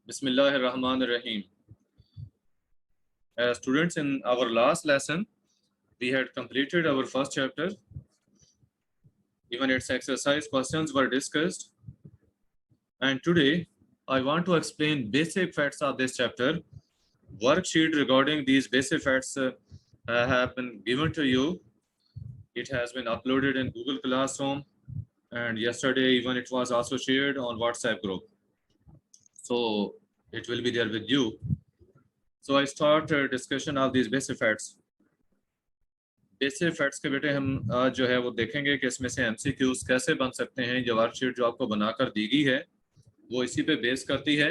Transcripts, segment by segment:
Bismillahirrahmanirrahim. Students, in our last lesson, we had completed our first chapter. Even its exercise questions were discussed. And today, I want to explain basic facts of this chapter. Worksheet regarding these basic facts have been given to you. It has been uploaded in Google Classroom. And yesterday, even it was also shared on WhatsApp group. So it will be there with you. So I start a discussion of these basic facts. Basic facts के बेटे हम आज जो है वो देखेंगे कि इसमें से एमसीक्यूज कैसे बन सकते हैं। ये वर्कशीट जो आपको बनाकर दी गई है वो इसी पे बेस करती है,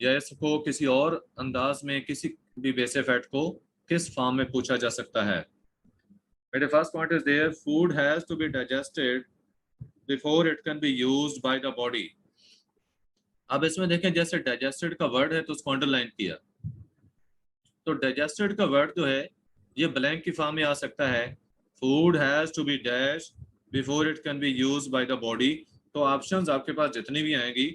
या इसको किसी और अंदाज में किसी भी बेसिक फैक्ट को किस फॉर्म में पूछा जा सकता है। बेटे first point is there, food has to be digested before it can be used by the body. अब इसमें देखें, जैसे डाइजेस्टेड का वर्ड है तो उसको अंडरलाइन किया, तो डाइजेस्टेड का वर्ड जो है ये ब्लैंक की फॉर्म में आ सकता है। Food has to be dash before it can be used by the body. तो ऑप्शंस आपके पास जितनी भी आएंगी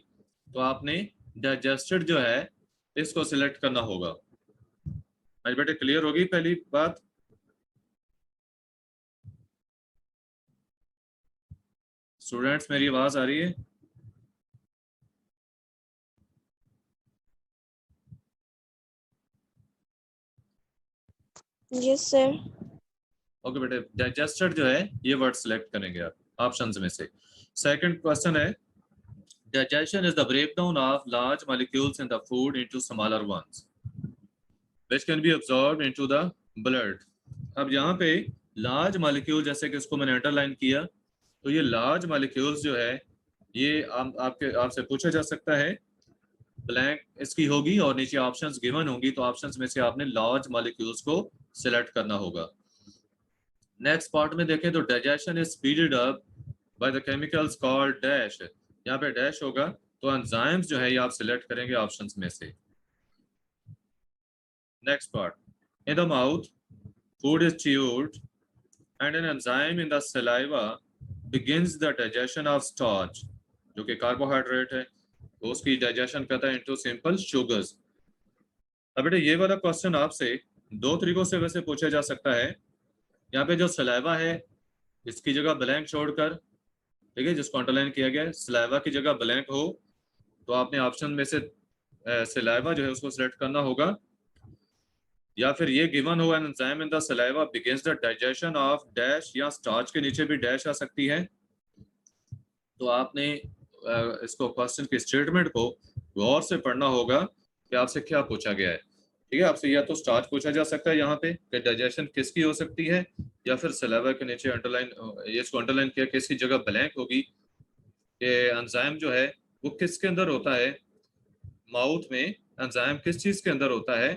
तो आपने डाइजेस्टेड जो है इसको सिलेक्ट करना होगा। आज बेटे क्लियर होगी पहली बात। स्टूडेंट्स मेरी आवाज आ रही है? Yes sir. ओके बेटे, डाइजेस्टेड जो है ये वर्ड सिलेक्ट करेंगे आप ऑप्शंस में से। सेकंड क्वेश्चन है, digestion is the breakdown of large molecules in the food into smaller ones which can be absorbed into the blood। अब यहाँ पे लार्ज मॉलिक्यूल, जैसे कि इसको मैंने अंडरलाइन किया, तो ये लार्ज मॉलिक्यूल्स जो है ये आपसे पूछा जा सकता है। ब्लैंक इसकी होगी और नीचे ऑप्शंस गिवन होंगी, तो ऑप्शंस में से आपने लार्ज मॉलिक्यूल्स को सिलेक्ट करना होगा। नेक्स्ट पार्ट में देखें तो digestion is speeded up by the chemicals called dash. यहाँ पे डैश होगा तो एंजाइम्स जो है ये आप सिलेक्ट करेंगे ऑप्शंस में से। Next part, in the mouth food is chewed and an enzyme in the saliva begins the digestion of starch, जो कि कार्बोहाइड्रेट है, तो उसकी डाइजेशन करता है इनटू सिंपल शुगर्स। अब बेटे ये वाला क्वेश्चन आपसे दो तरीकों से वैसे पूछा जा सकता है। यहाँ पे जो सलाइवा है इसकी जगह ब्लैंक छोड़कर, ठीक है, जिसको अंडरलाइन किया गया है, सलाइवा की जगह ब्लैंक हो तो आपने ऑप्शन में से सलाइवा जो है उसको सिलेक्ट करना होगा, या फिर ये गिवन हो an enzyme in the saliva begins the digestion of dash, या स्टार्च के नीचे भी डैश आ सकती है। तो आपने इसको क्वेश्चन की स्टेटमेंट को गौर से पढ़ना होगा कि आपसे क्या पूछा गया है। ठीक है, आपसे या तो स्टार्च पूछा जा सकता है यहाँ पे कि डाइजेशन किसकी हो सकती है, या फिर सलाइवा के नीचे अंडरलाइन, इसको अंडरलाइन किया कि इसकी जगह ब्लैंक होगी कि एंजाइम जो है वो किसके अंदर होता है, माउथ में एंजाइम किस चीज के अंदर होता है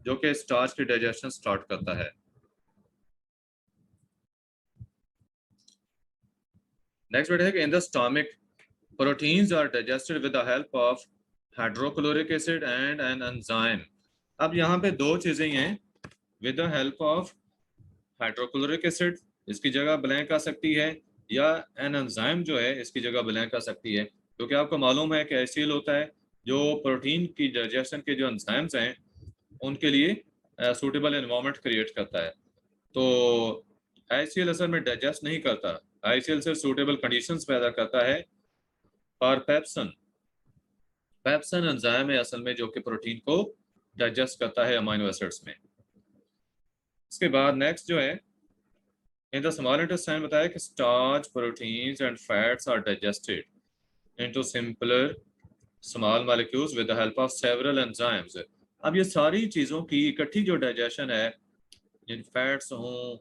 जो कि स्टार्च की डाइजेशन स्टार्ट करता है। नेक्स्ट वर्ड है कि in the stomach proteins are digested with the help of hydrochloric acid and an enzyme. अब यहाँ पे दो चीजें हैं, with the help of hydrochloric acid इसकी जगह ब्लैंक आ सकती है, या एन एंजाइम जो है इसकी जगह ब्लैंक आ सकती है, क्योंकि आपको मालूम है कि HCl होता है जो प्रोटीन की डाइजेशन के जो एंजाइम्स हैं उनके लिए सूटेबल एनवायरनमेंट क्रिएट करता है। तो HCl असल में डाइजेस्ट नहीं करता, HCl सिर्फ सूटेबल कंडीशंस पैदा करता है फॉर पेप्सन। पेप्सन एंजाइम है असल में जो कि प्रोटीन को डाइजेस्ट करता है अमीनो एसिड्स में। इसके बाद नेक्स्ट जो है, इन द स्मॉल इंटेस्टाइन बताया कि starch, proteins and fats are digested into simpler small molecules with the help of several enzymes. अब ये सारी चीज़ों की इकट्ठी जो डाइजेशन है, जिन फैट्स हों,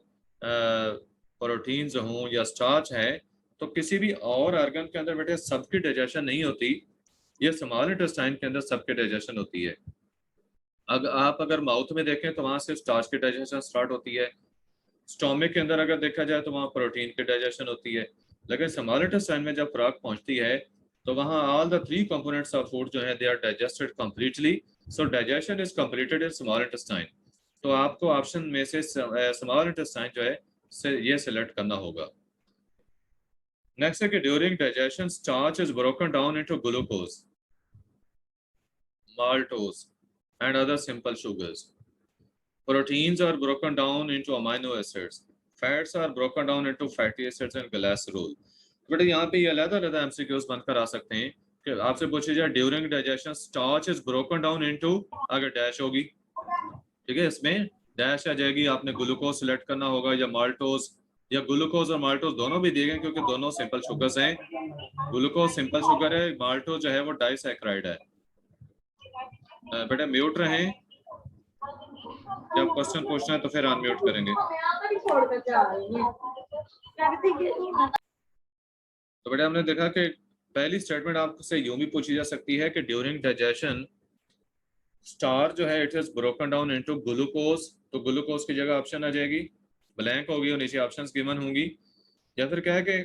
प्रोटीन्स हों या स्टार्च है, तो किसी भी और ऑर्गन के अंदर बेटे सबकी डाइजेशन नहीं होती, ये स्मॉल इंटेस्टाइन के अंदर सबकी डाइजेशन होती है। अगर माउथ में देखें तो वहाँ से स्टार्च की डाइजेशन स्टार्ट होती है, स्टोमिक के अंदर अगर देखा जाए तो वहाँ प्रोटीन की डाइजेशन होती है, लेकिन स्मॉल इंटेस्टाइन में जब खुराक पहुँचती है तो वहाँ all the three components of food जो है they are digested completely. So digestion is completed in small intestine. तो आपको ऑप्शन में से स्मॉल इंटेस्टाइन जो है ये सिलेक्ट करना होगा। नेक्स्ट है कि during digestion starch is broken down into glucose. maltose and other simple sugars. Proteins are broken down into amino acids. Fats are broken down into fatty acids and glycerol. बेटा यहाँ पे ये अलग-अलग MCQs बनकर आ सकते हैं कि आपसे पूछे जाए during digestion starch is broken down into, अगर डैश होगी, ठीक है, इसमें डैश आ जाएगी, आपने ग्लूकोज सिलेक्ट करना होगा या माल्टोज, या ग्लूकोज और माल्टोज दोनों भी दिए गए क्योंकि दोनों सिंपल शुगर्स हैं। ग्लूकोज सिंपल शुगर है, माल्टोज जो है वो डाइसैकराइड है। बेटा म्यूट रहें, जब क्वेश्चन पूछना है तो फिर अनम्यूट करेंगे। तो बेटा हमने देखा कि पहली स्टेटमेंट आपसे यूं भी पूछी जा सकती है कि ड्यूरिंग डाइजेशन स्टार जो है it is broken down into glucose, तो ग्लूकोज की जगह ऑप्शन आ जाएगी, ब्लैंक होगी और नीचे ऑप्शंस गिवन होंगी। या फिर क्या है कि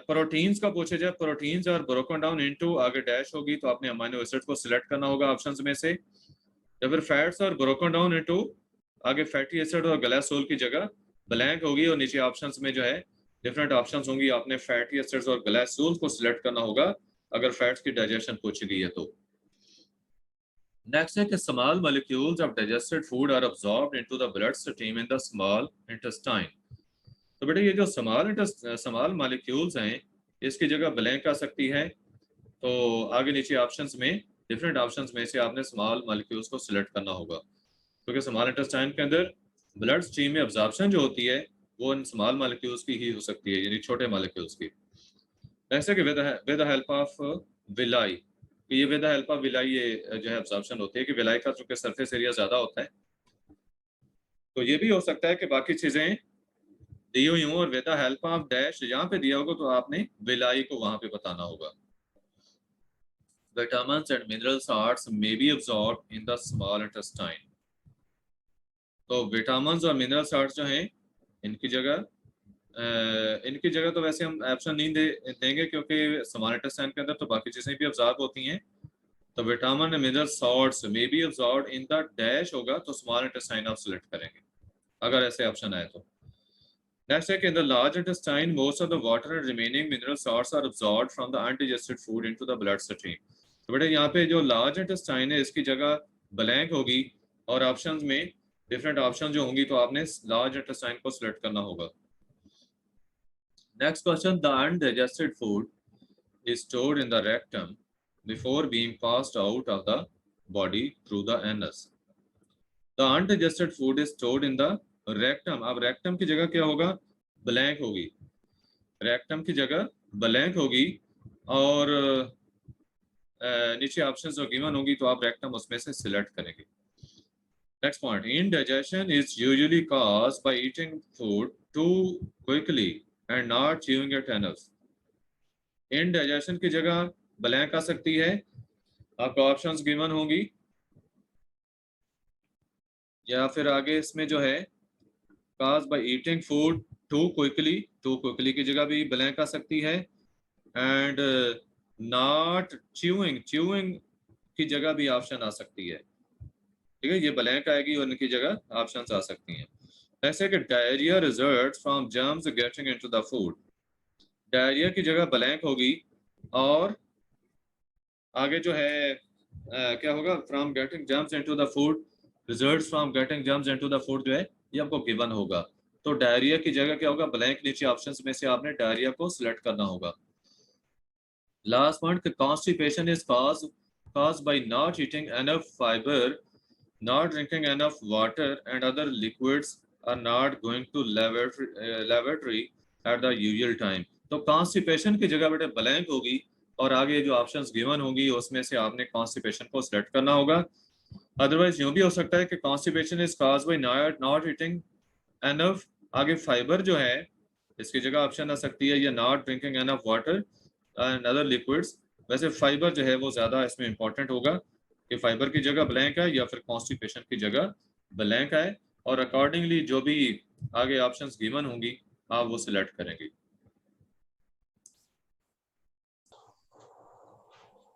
प्रोटीन्स का पूछे जाए, प्रोटीन्स और ब्रोकन डाउन इनटू, आगे डैश होगी तो आपने अमीनो एसिड को सिलेक्ट करना होगा ऑप्शंस में से। या फिर फैट्स और ब्रोकन डाउन इनटू, आगे फैटी एसिड और ग्लाइसोल की जगह ब्लैंक होगी और नीचे ऑप्शंस में जो है डिफरेंट ऑप्शंस होंगी, आपने फैटी एसिड्स और ग्लाइसोल को सिलेक्ट करना होगा अगर फैट्स की डाइजेशन पूछी गई है तो। नेक्स्ट है कि small molecules of digested food are absorbed into the blood stream in the small intestine. तो बेटा ये जो स्मॉल मॉलिक्यूल्स हैं इसकी जगह ब्लैंक आ सकती है, तो आगे नीचे ऑप्शंस में डिफरेंट ऑप्शंस में से आपने स्मॉल मॉलिक्यूल्स को सिलेक्ट करना होगा, क्योंकि स्मॉल इंटेस्टाइन के अंदर ब्लड स्ट्रीम में अब्जॉर्प्शन जो होती है वो इन स्मॉल मॉलिक्यूल्स की ही हो सकती है, यानी छोटे मॉलिक्यूल्स की। ऐसे कि with the help of villi, कि ये with the help of villi ये जो है अब्जॉर्प्शन होती है कि विलाई का चूंकि सरफेस एरिया ज्यादा होता है, तो ये भी हो सकता है कि बाकी चीजें दी हुई हूँ और with the help of dash यहाँ पे दिया होगा तो आपने विलाई को वहां पे बताना होगा। Vitamins and mineral salts may be absorbed in the small intestine. तो विटामिन्स और मिनरल साल्ट्स जो हैं इनकी जगह तो वैसे हम ऑप्शन नहीं देंगे क्योंकि स्मॉल इंटेस्टाइन के अंदर तो बाकी चीजें भी अब्सॉर्ब होती हैं, तो vitamin and mineral salts may be absorbed in the dash होगा तो स्मॉल इंटेस्टाइन आप सिलेक्ट करेंगे अगर ऐसे ऑप्शन आए तो। नेक्स्ट है कि in the large intestine most of the water and remaining mineral salts are absorbed from the undigested food into the blood stream. तो बेटा यहाँ पे जो लार्ज इंटेस्टाइन है इसकी जगह ब्लैंक होगी और ऑप्शंस में डिफरेंट ऑप्शन जो होंगी तो आपने लार्ज इंटेस्टाइन को सिलेक्ट करना होगा। Next question, the undigested food is stored in the rectum before being passed out of the body through the anus. The undigested food is stored in the rectum, अब rectum की जगह क्या होगा, blank होगी, rectum की जगह blank होगी और नीचे ऑप्शंस जो गिवन होगी तो आप रेक्टम उसमें से सिलेक्ट करेंगे। Next point, indigestion is usually caused by eating food too quickly and not chewing it enough. indigestion की जगह ब्लैंक आ सकती है, आपको ऑप्शंस गिवन होंगी, या फिर आगे इसमें जो है caused by eating food too quickly की जगह भी ब्लैंक आ सकती है, एंड not chewing की जगह भी ऑप्शन आ सकती है, ठीक है, ये ब्लैंक आएगी और इनकी जगह ऑप्शंस आ सकती हैं। ऐसे कि diarrhoea result from germs getting into the food, diarrhoea की जगह ब्लैंक होगी और आगे जो है क्या होगा, from getting germs into the food, results from getting germs into the food जो है ये आपको गिवन होगा, तो डायरिया की जगह क्या होगा, ब्लैंक, नीचे ऑप्शंस में से आपने डायरिया को सिलेक्ट करना होगा। Last point, constipation is caused by not eating enough fiber, not drinking enough water and other liquids, are not going to lavatory at the usual time। तो कॉन्स्टिपेशन की जगह बेटे ब्लैंक होगी और आगे जो ऑप्शंस गिवन होंगी उसमें से आपने कॉन्स्टिपेशन को सिलेक्ट करना होगा। अदरवाइज यूं भी हो सकता है कि constipation is caused by not eating enough, आगे फाइबर जो है इसकी जगह ऑप्शन आ सकती है, या not drinking enough water and other liquids. वैसे फाइबर जो है वो ज्यादा इसमें इंपॉर्टेंट होगा कि फाइबर की जगह ब्लैंक है या फिर कॉन्स्टिपेशन की जगह ब्लैंक है, और अकॉर्डिंगली जो भी आगे ऑप्शंस गिवन होंगी आप वो सिलेक्ट करेंगे।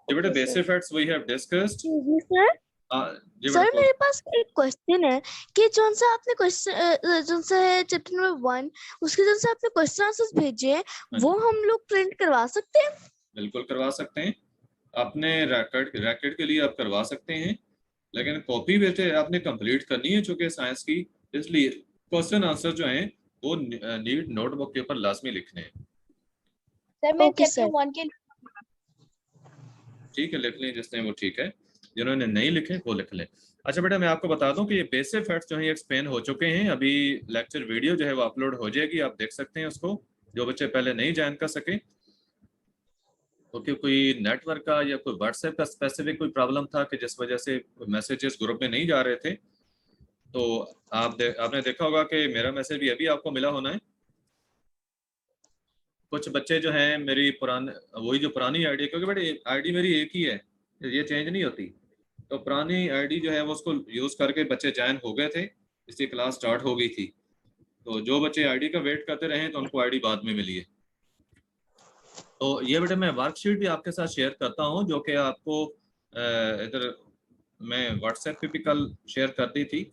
बेटा basic facts we have discussed. Sir मेरे पास एक क्वेश्चन है कि जोन सा आपने क्वेश्चन जोन सा है चैप्टर नंबर 1 उसके जोन से आपने क्वेश्चन आंसर्स भेजे हैं वो हम लोग प्रिंट करवा सकते हैं? बिल्कुल करवा सकते हैं, अपने रैकेट के लिए आप करवा सकते हैं, लेकिन कॉपी बेटे आपने कंप्लीट करनी है चूंकि साइंस की, इसलिए क्वेश्चन आंसर जो हैं वो नीट नोटबुक के ऊपर लाजमी लिखने हैं। सर मैं ओके चैप्टर सर। 1 के ठीक है, लिख लें जिसने, वो ठीक है, जिन्होंने नहीं लिखे वो लिख लें। अच्छा बेटा, मैं आपको बता दूं कि ये बेसिक फैक्ट्स जो हैं एक्सप्लेन हो चुके हैं। अभी लेक्चर वीडियो जो है वो अपलोड हो जाएगी, आप देख सकते हैं उसको, जो बच्चे पहले नहीं ज्वाइन कर सके, क्योंकि कोई नेटवर्क का या कोई व्हाट्सएप का स्पेसिफिक कोई प्रॉब्लम था कि जिस वजह से मैसेजेस ग्रुप में नहीं जा रहे थे। तो आपने देखा होगा कि मेरा मैसेज भी अभी आपको मिला होना है। कुछ बच्चे जो हैं मेरी पुरानी, वही जो पुरानी आईडी, क्योंकि बेटे आईडी मेरी एक ही है, ये चेंज नहीं होती, तो पुरानी आईडी जो है वो उसको यूज करके बच्चे ज्वाइन हो गए थे, इसकी क्लास स्टार्ट हो गई थी। तो जो बच्चे आईडी का वेट करते रहे तो उनको आईडी बाद में मिली है। तो ये बेटे मैं वर्कशीट भी आपके साथ शेयर करता हूँ, जो कि आपको इधर मैं व्हाट्सएप पे भी कल शेयर कर दी थी,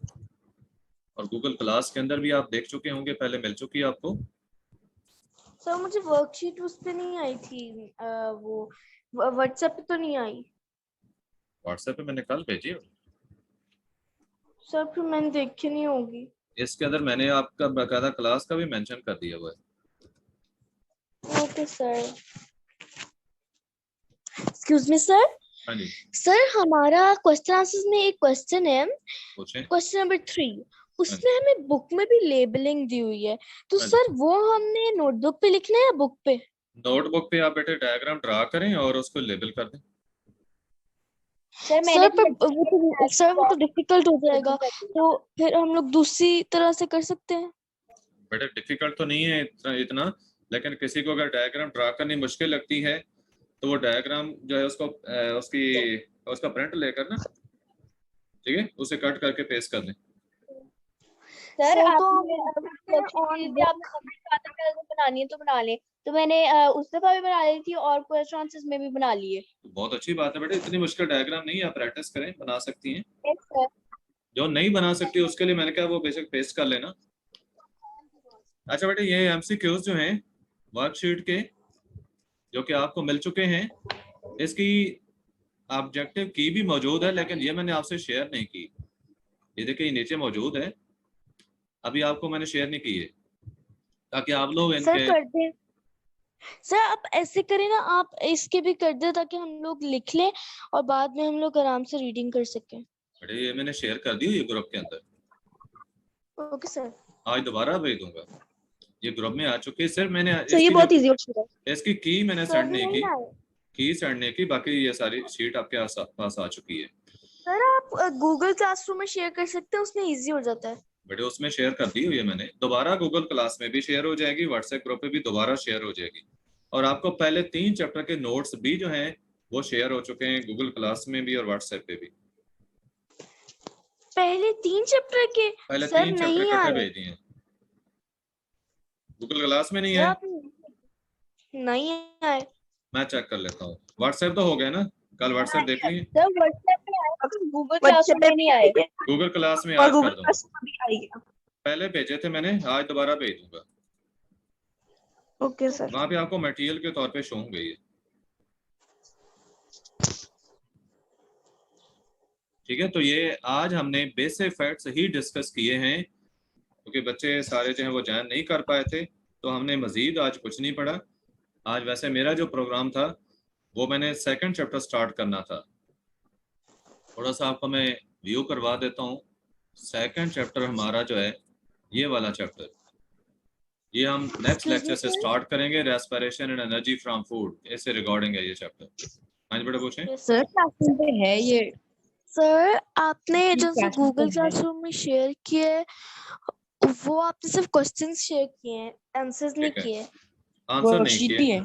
और गूगल क्लास के अंदर भी आप देख चुके होंगे, पहले मिल चुकी है आपको। सर मुझे वर्कशीट उस पे नहीं आई थी, वो व्हाट्सएप पे तो नहीं आई। व्हाट्सएप पे मैंने कल भेजी। सर फिर मैंने देखी नहीं होगी। इसके अंदर मैंने आपका बकायदा क्लास का भी मेंशन कर दिया हुआ है। Okay sir. Excuse me sir. हाँ जी, सर हमारा क्वेश्चन आंसर्स में एक क्वेश्चन है, पूछें। क्वेश्चन नंबर 3, उसमें हमें बुक में भी लेबलिंग दी हुई है, तो हाँ जी। सर वो हमने नोटबुक पे लिखना है या बुक पे? नोटबुक पे आप बेटे डायग्राम ड्रा करें और उसको लेबल कर दें। सर सर पर वो तो डिफिकल्ट हो जाएगा, तो फिर हम लोग दूसरी तरह से कर सकते हैं। बेटे डिफिकल्ट तो नहीं है इतना, लेकिन किसी को अगर डायग्राम ड्रा करनी मुश्किल लगती है तो वो डायग्राम जो है उसको उसका प्रिंट लेकर ना, ठीक है, उसे कट करके पेस्ट कर दें। सर तो आपने बनानी है तो बना ले, तो मैंने उस दफा भी बना ली थी और क्वेश्चन आंसर्स में भी बना लिए। तो बहुत अच्छी बात है बेटे, इतनी मुश्किल डायग्राम नहीं है, आप प्रैक्टिस करें, बना सकती हैं। Yes sir. जो नहीं बना सकती उसके लिए मैंने कहा वो बेशक पेस्ट कर लेना। अच्छा बेटे, ये एमसीक्यूज जो हैं वर्कशीट के, जो कि आपको मिल चुके हैं, इसकी ऑब्जेक्टिव की भी मौजूद है, लेकिन ये मैंने आपसे शेयर नहीं की। ये देखिए नीचे मौजूद है, अभी आपको मैंने शेयर नहीं की है, ताकि आप लोग सर इनके। कर दे सर, आप ऐसे करें ना, आप इसके भी कर दे ताकि हम लोग लिख लें और बाद में हम लोग आराम से रीडिंग कर सकें। बेटे ये मैंने शेयर कर दी हुई है ग्रुप के अंदर। Okay sir. आज दोबारा भेज दूंगा, ये ग्रुप में आ चुकी है। सिर्फ मैंने सर ये बहुत इजी हो है। इसकी की मैंने सर सेंड नहीं नहीं की, आए। की सेंड नहीं की, बाकी ये सारी शीट आपके पास आ चुकी है। सर आप गूगल क्लासरूम में शेयर कर सकते हैं, उसमें इजी हो जाता है। बेटे उसमें शेयर कर दी हुई है मैंने, दोबारा गूगल क्लास में भी शेयर हो जाएगी, व्हाट्सएप ग्रुप पे भी दोबारा शेयर हो जाएगी, और आपको पहले 3 चैप्टर के नोट्स भी जो हैं वो शेयर हो चुके हैं गूगल क्लास में भी और व्हाट्सएप पे भी। पहले 3 चैप्टर के? पहले सर 3 चैप्टर नहीं इकट्ठे आए। भेज दिए हैं, गूगल क्लास में नहीं सर आए। आप नहीं आए। मैं चेक कर लेता हूँ, व्हाट्सएप तो हो गया ना, कल व्हाट्सएप देख लिए। सर व्हाट्सएप पे आया, गूगल क्लास में नहीं आए। गूगल क्लास में आज कर दूंगा, पहले भेजे थे मैंने, आज दोबारा भेज दूंगा। Okay sir. वहां पे आपको मटेरियल के तौर पे शो होंगे ये, ठीक है। तो ये आज हमने बेसिक फैक्ट्स ही डिस्कस किए हैं, क्योंकि बच्चे सारे जो हैं वो ज्वाइन नहीं कर पाए थे, तो हमने मजीद आज कुछ नहीं पढ़ा। आज वैसे मेरा जो प्रोग्राम था वो मैंने 2nd चैप्टर स्टार्ट करना था, थोड़ा सा आपको मैं व्यू करवा देता हूँ। 2nd चैप्टर हमारा जो है ये वाला चैप्टर, ये हम नेक्स्ट लेक्चर से स्टार्ट करेंगे, respiration and energy from food, इससे रिकॉर्डिंग है ये चैप्टर। हाँ जी बेटा पूछें। सर क्लासरूम पे है ये। सर आपने जो गूगल क्लासरूम में शेयर किए, वो आपने सिर्फ क्वेश्चंस शेयर किए हैं, आंसर्स नहीं किए। आंसर नहीं किए।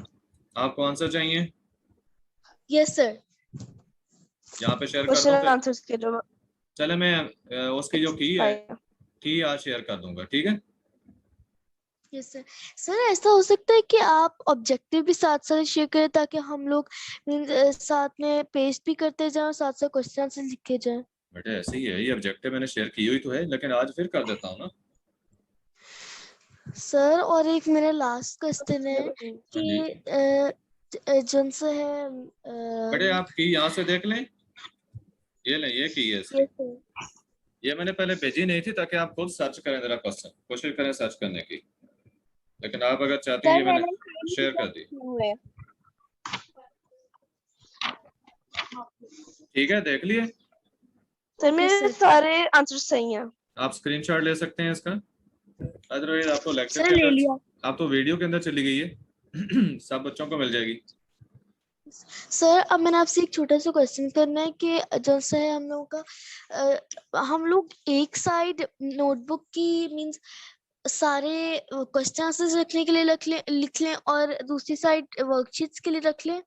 आपको आंसर चाहिए? Yes sir. यहाँ पे शेयर कर दूं आंसर्स के जो चले, मैं उसकी जो की आज शेयर कर दूंगा, ठीक है। Yes sir. सर ऐसा हो सकता है कि आप ऑब्जेक्टिव भी साथ साथ शेयर करें, ताकि हम लोग साथ में पेस्ट भी करते जाएं और साथ साथ क्वेश्चन आंसर लिखे जाएं। बेटे ऐसे ही है, ये ऑब्जेक्टिव मैंने शेयर की हुई तो है, लेकिन आज फिर कर देता हूँ ना सर। और एक मेरा लास्ट क्वेश्चन है कि जन से है बेटे आप की यहाँ से देख लें, ये लें, ये की है इसकी। yes, sir. ये मैंने पहले भेजी नहीं थी ताकि आप खुद सर्च करें जरा क्वेश्चन, कोशिश करें सर्च करने की, लेकिन आप अगर चाहती हैं सर ये मैंने मैंने शेयर कर दी। हुए ठीक है, देख लिए सर मेरे sir. सारे आंसर सही हैं। आप स्क्रीनशॉट ले सकते हैं इसका। अदरवाइज आपको लेक्चर सर के ले अंदर, लिया आप तो वीडियो के अंदर चली गई है सब बच्चों को मिल जाएगी। सर। अब मैंने आपसे एक छोटा सा क्वेश्चन करना है कि जैसे है हम लोगों का हम लोग एक साइड नोटबुक की मींस सारे क्वेश्चन आंसर्स रखने के लिए लिख लें और दूसरी साइड वर्कशीट्स के लिए रख लें।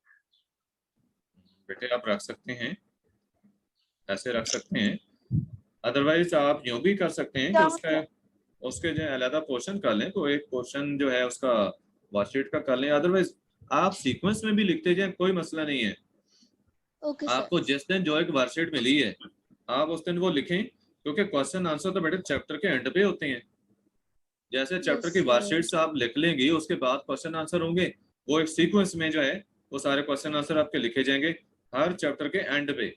बेटे आप रख सकते हैं, ऐसे रख सकते हैं, अदरवाइज आप यूं भी कर सकते हैं कि क्या उसका उसके जो अलग पोर्शन कर लें, तो एक पोर्शन जो है उसका वर्कशीट का कर लें, अदरवाइज आप सीक्वेंस में भी लिखते जाएं, कोई मसला नहीं है। Okay sir. आपको जिस दिन जो एक वर्कशीट मिली है आप उस दिन वो लिखें, क्योंकि क्वेश्चन आंसर तो बेटे चैप्टर के एंड पे होते हैं। जैसे चैप्टर की sir. वर्कशीट आप लिख लेंगे उसके बाद क्वेश्चन आंसर होंगे, वो एक सीक्वेंस में जो है वो सारे क्वेश्चन आंसर आपके लिखे जाएंगे हर चैप्टर के एंड पे।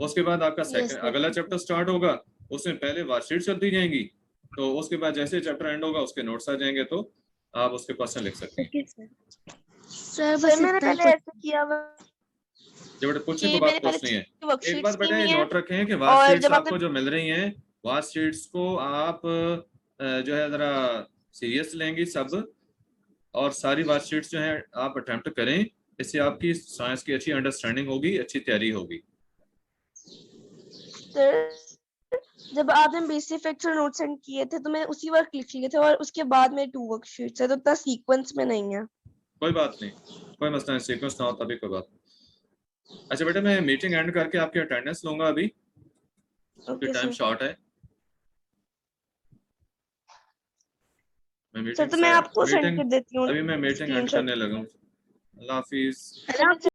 उसके बाद आपका सेकंड sir. अगला चैप्टर स्टार्ट होगा, उसमें पहले वर्कशीट चलती जाएंगी, तो उसके बाद जैसे चैप्टर एंड होगा उसके नोट्स आ जाएंगे, तो आप उसके क्वेश्चन लिख सकते हैं। Okay sir. सर सर बस मैंने इतना ही पहले ऐसे किया हुआ जो बेटे पूछने कि को बात मेरे पूछनी है, एक वर्कशीट्स बात की बेटे नहीं है नोट रखें कि और वर्कशीट्स जब आपको आपने जो मिल रही हैं वर्कशीट्स को आप जो है जरा सीरियस लेंगी सब, और सारी वर्कशीट्स जो है आप अटेम्प्ट करें, इससे आपकी साइंस की अच्छी अंडरस्टैंडिंग होगी, अच्छी तैयारी होगी। सर जब आपने बेसिक फैक्टर नोट सेंड किए थे तो मैंने उसी वक्त लिख लिए थे और उसके बाद में 2 वर्कशीट्स है, तो इतना सीक्वेंस में नहीं है। कोई बात नहीं, कोई मसला नहीं, सीक्वेंस ना हो तभी कोई बात नहीं। अच्छा बेटा मैं मीटिंग एंड करके आपकी अटेंडेंस लूंगा अभी, क्योंकि ओके टाइम सर। शॉर्ट है। मैं सर मीटिंग तो मैं आपको सेंड मीटिंग कर देती हूँ अभी मैं मीटिंग एंड स्क्रीनशॉट। करने लगा हूँ। अल्लाह हाफिज।